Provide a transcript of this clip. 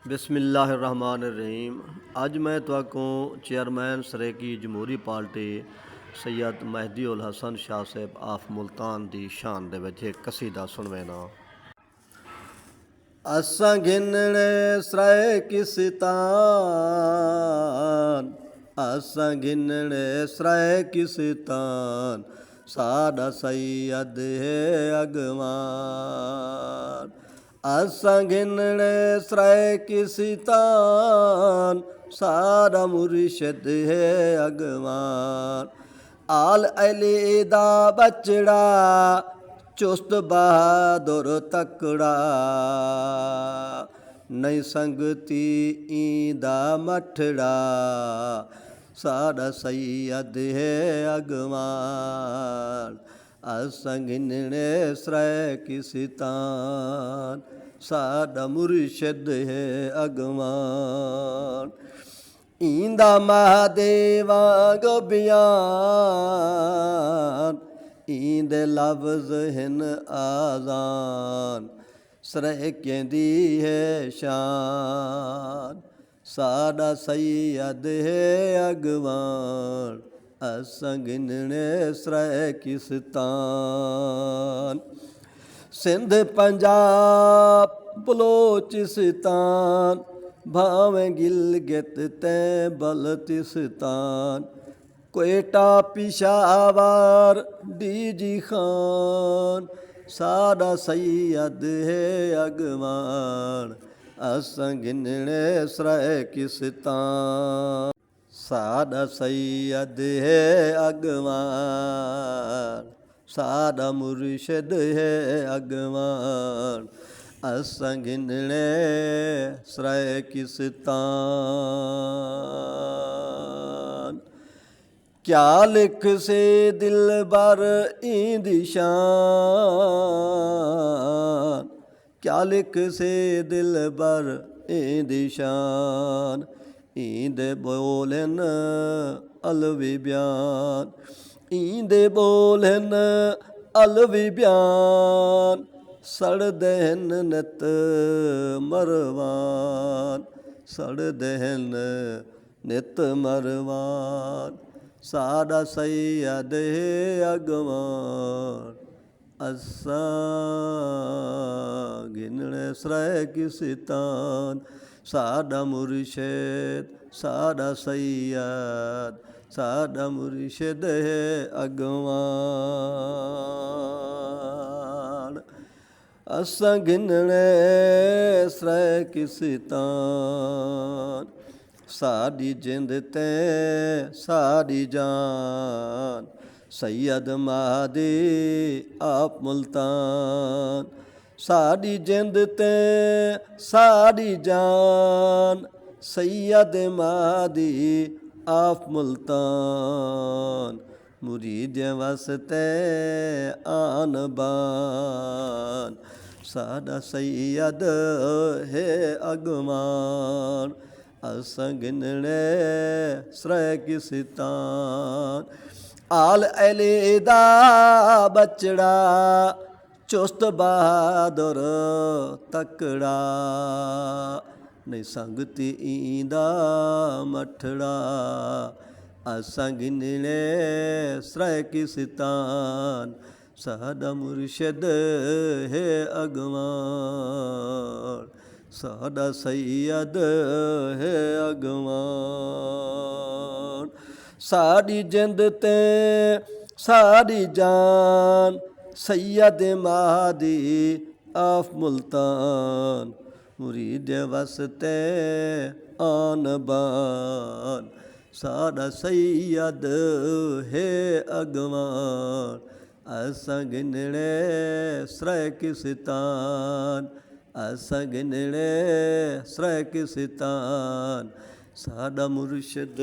बिस्मिल्लाहिर्रहमानिर्रहीम। आज मैं तुहाको चेयरमैन सरेकी जमहूरी पार्टी सैयद महदी उल हसन शाह साहब आफ मुल्तान दी शान दे विच एक कसीदा सुनवेना। असां गिनने सराय किस्तान, असां गिनने सराय किस्तान, साडा सैयद है अगवान। असां गिनने सराय किस्तान, साडा मुर्शिद है अगवान। आल अली दा बचड़ा, चुस्त बहादुर तकड़ा, नहीं संगती ईंदा मठड़ा, साडा सैयद है अगवान। असां गिनने सराय किस्तान, साडा मुर्शिद है अगवान। ईंदा महादेवांग बयान, ईंदे लफ्ज़ हिन आज़ान, सरैकियां दी है शान, साडा सैयद है अगवान। असां गिनने सराय किस्तान, सिंध पंजाब बलोचिस्तान, भावें गिलगित ते बल्तिस्तान, कोयटा पिशावर डीजी खान, साडा सैयद है अगवान। असां गिनने सराय किस्तान, साडा सैयद है अगवान, साडा मुर्शिद है अगवान। असां गिनने सराय किस्तान, क्या लिख से दिल बर ईंदी शान, क्या लिख से दिल बर ईंदी शान, ईंदे बोलन अलवी बयान, ईंदे बोलन अलवी बयान, सड़दे हन नित मरवान, सड़दे हन नित मरवान, साडा सैयद है अगवान। असां गिनने सराय किस्तान, साडा मुर्शिद, साडा सैयद, साडा मुर्शिद है अगवान। असां गिनने सराय किस्तान, साडी जिंद ते साडी जान, सैयद महदी आप मुल्तान, साडी जिंद ते साडी जान, सैयद महदी आप मुल्तान, मुरीदें वास्ते आन बान, साडा सैयद है अगवान। असां गिनने सराय किस्तान, आल अली दा बचड़ा, चुस्त बहादुर तकड़ा, नहीं संगती ईंदा मठड़ा। असां गिनने सराय किस्तान, साडा मुर्शिद है अगवान, साडा सैयद है अगवान। साडी जिंद ते साडी जान, सैयद महदी आफ मुल्तान, मुरीदें वास्ते आन बान, साडा सैयद है अगवान। असां गिनने सराय किस्तान, असां गिनने सराय किस्तान, साडा मुर्शिद